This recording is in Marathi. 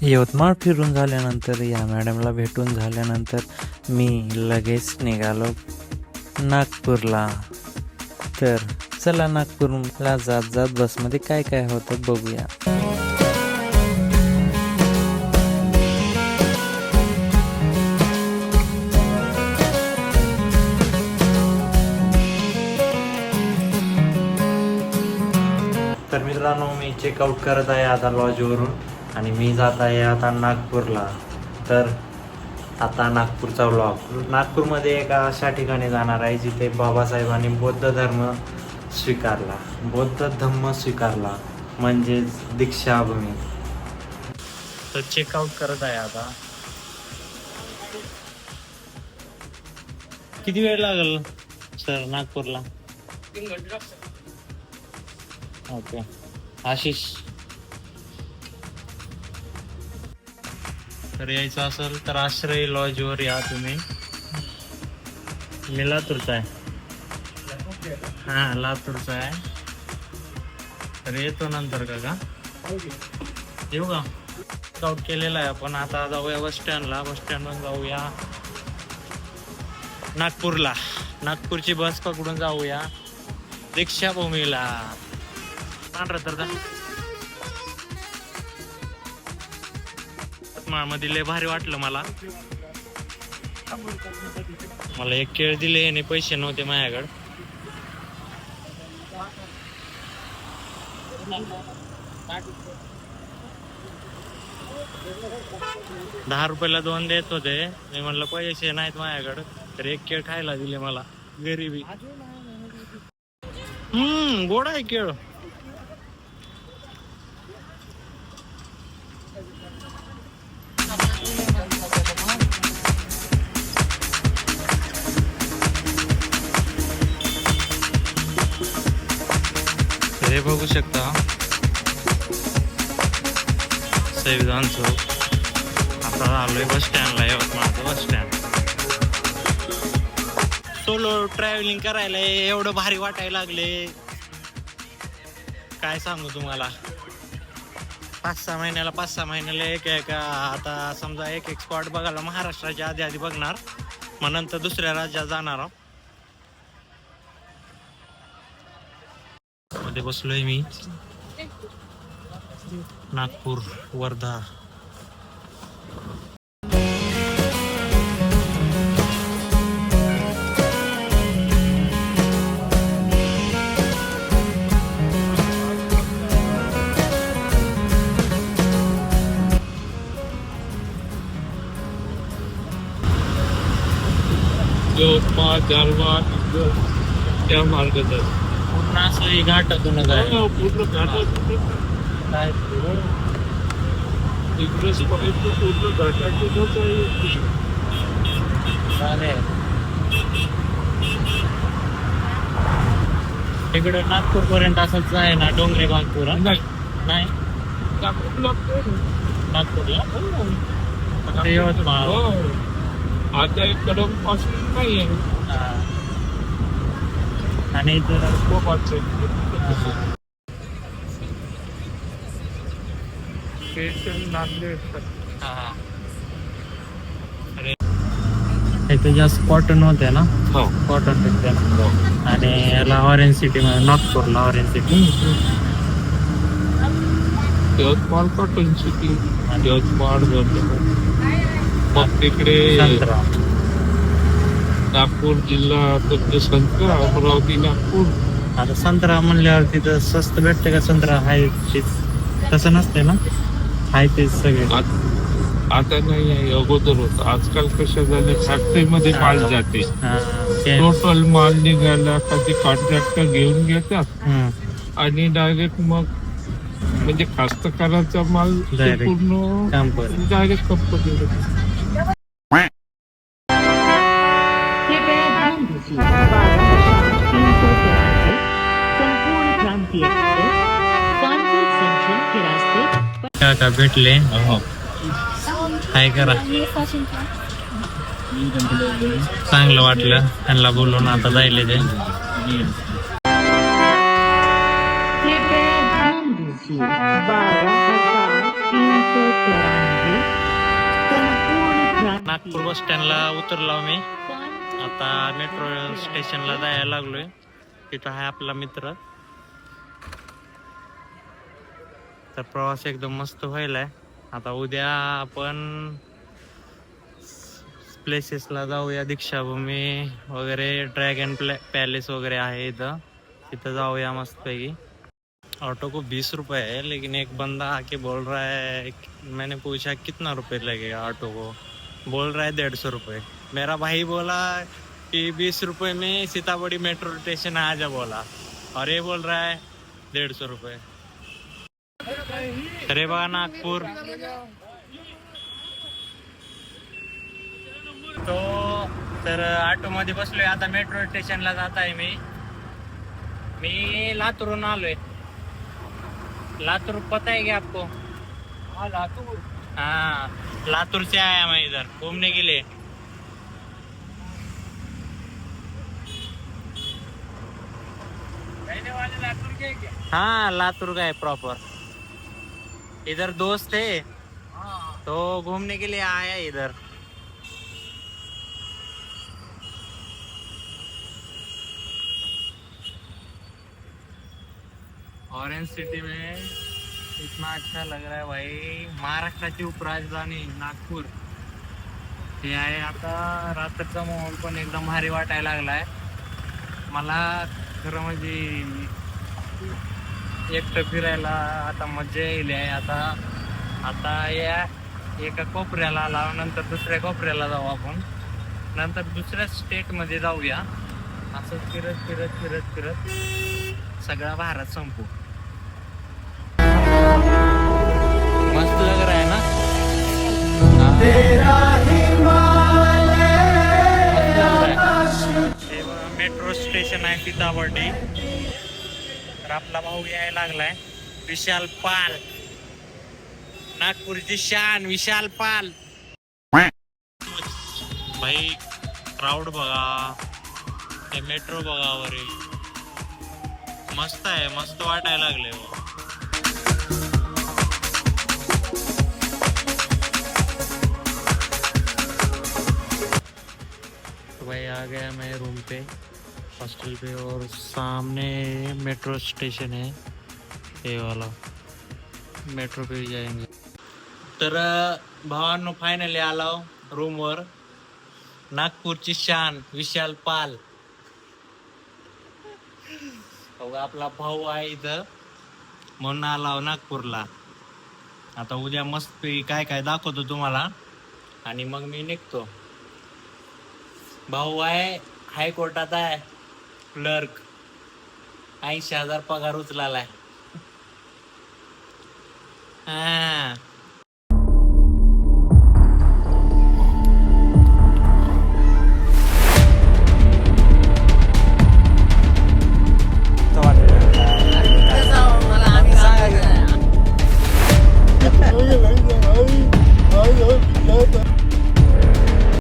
यवतमाळ फिरून झाल्यानंतर या मॅडमला भेटून झाल्यानंतर मी लगेच निघालो नागपूरला. तर चला नागपूरला जात जात बसमध्ये काय काय होतं बघूया. तर मित्रांनो, मी चेकआउट करत आहे आता लॉजवरून आणि मी जात आहे आता नागपूरला. तर आता नागपूरचा व्लॉग. नागपूरमध्ये एका अशा ठिकाणी जाणार आहे जिथे बाबासाहेबांनी बौद्ध धर्म स्वीकारला म्हणजेच दीक्षाभूमी. तर चेकआउट करत आहे आता. किती वेळ लागेल सर नागपूरला? 3 घंटे लागतात. ओके. आशिष, तर यायचं असेल तर आश्रय लॉजवर या तुम्ही. मी लातूरचा आहे. हां, लातूरचा आहे. तर येतो नंतर का येऊ का? स्काउट केलेला आहे आपण. आता जाऊया बस स्टँडला. बस स्टँडवरून जाऊया नागपूरला. नागपूरची बस पकडून जाऊया दीक्षाभूमीला. पांढरा तर मध्ये लय भारी वाटलं मला. एक केळ दिले आणि पैसे नव्हते माझ्याकडे. ₹10 2 देत होते. मी म्हणलं पैसे नाहीत माझ्याकडे, तर 1 केळ खायला दिले मला. गरिबी. गोड आहे केळ. हे बघू शकता संविधान चौक. आता आलोय बस स्टँडला, यवतमाळचं बस स्टँड. सोलो ट्रॅव्हलिंग करायला एवढं भारी वाटायला लागले, काय सांगू तुम्हाला. 5-6 महिन्याला एक आता समजा एक स्पॉट बघायला महाराष्ट्राच्या आधी बघणार, मग नंतर दुसऱ्या राज्यात जाणार आहोत. मध्ये बसलोय मी. नागपूर, वर्धा. यवतमाळ, जालना त्या मार्गात पूर्ण असं घाटातूनच आहे. पूर्ण घाटात काय एक्सप्रेस पूर्ण घाटातूनच आहे. तिकडे नागपूर पर्यंत असंच आहे ना, डोंगरे बागपूर? नाही, नागपूरला फक्त यवतमाळ. आता एक कडक पासून नाही आहे. आणि इथं खूप अच्छे नांदले. इथे जास्त कॉटन होते ना. हो, कॉटन पिकते. आणि याला ऑरेंज सिटी, नागपूरला orange city. Yavatmal cotton city, Yavatmal. मग तिकडे संत्रा. नागपूर जिल्हा तुमचे संत्रा, अमरावती, नागपूर. आता संत्रा म्हणल्यावर तिथं स्वस्त भेटते का? संत्रा हाय तसं नसते ना, हाय तेच सगळे. आता नाही आहे, अगोदर होत. आजकाल कसं झालं, फॅक्टरीमध्ये माल जाते. टोटल माल निघाला का ते कॉन्ट्रॅक्टर घेऊन घेतात आणि डायरेक्ट मग म्हणजे कास्तकाराचा माल पूर्ण डायरेक्ट कंपनी. काका भेटले, हाय करा. चांगलं वाटलं त्यांना बोलून. आता जायले ते. ₹12,393 नागपूर बस स्टँडला उतरलो मी. आता मेट्रो स्टेशनला जायला लागलोय. तिथं आहे आपला मित्र. तर प्रवास एकदम मस्त व्हायलाय. आता उद्या आपण प्लेसेसला जाऊया. दीक्षाभूमी वगैरे, ड्रैगन पैलेस वगैरह है इधर. इधर जाऊया मस्त पैकी. ऑटो को 20 रुपए है, लेकिन एक बंदा आके बोल रहा है, मैंने पूछा कितना रुपए लगेगा ऑटो को, बोल रहा है 150 रुपए. मेरा भाई बोला कि 20 रुपए में सीतामढ़ी मेट्रो स्टेशन आ जा बोला, और ये बोल रहा है 150 रुपए. अरे बघा नागपूर. तो तर ऑटो मध्ये बसलोय. आता मेट्रो स्टेशनला जात आहे मी लातूरून आलोय. लातूर पता है क्या आपको? हाँ लातूर. हाँ, लातूर से आया मैं इधर घूमने के लिए. रहने वाले लातूर के क्या? हाँ, लातूर का है प्रॉपर. इधर दोस्त है तो घूमने के लिए आया इधर. ऑरेंज सिटी में इतना अच्छा लग रहा है भाई. महाराष्ट्राची उपराजधानी नागपूर हे आहे. आता रात्रीचा माहोल पण एकदम भारी वाटायला लागलाय मला. खरं म्हणजे एकटं फिरायला आता मजा येईल आहे. आता या एका कोपऱ्याला आला, नंतर दुसऱ्या कोपऱ्याला जाऊ आपण, नंतर दुसऱ्या स्टेटमध्ये जाऊया. असं फिरत फिरत फिरत फिरत सगळा भारत संपू. मस्त लग रहा है ना. मेट्रो स्टेशन आहे सीताबर्डी. तर आपला भाऊ यायला लागलाय, विशाल पाल. नागपूरची शान विशाल पाल. भाई क्राऊड बघा, हे मेट्रो बघा वरे. मस्त आहे, मस्त वाटायला लागले. तो भाई आ गया मैं रूम पे, हॉस्टल पे, और सामने मेट्रो स्टेशन है ये वाला. मेट्रो पे भी जाएंगे. तर भावांनो फायनली आलो रूमवर. नागपूरची शान विशाल पाल. आपला भाऊ आहे इथं म्हणून आला नागपूरला. आता उद्या मस्त काय काय दाखवतो तुम्हाला आणि मग मी निघतो. भाऊ आहे हायकोर्टात आहे क्लर्क. 80,000 पगार उचलालाय.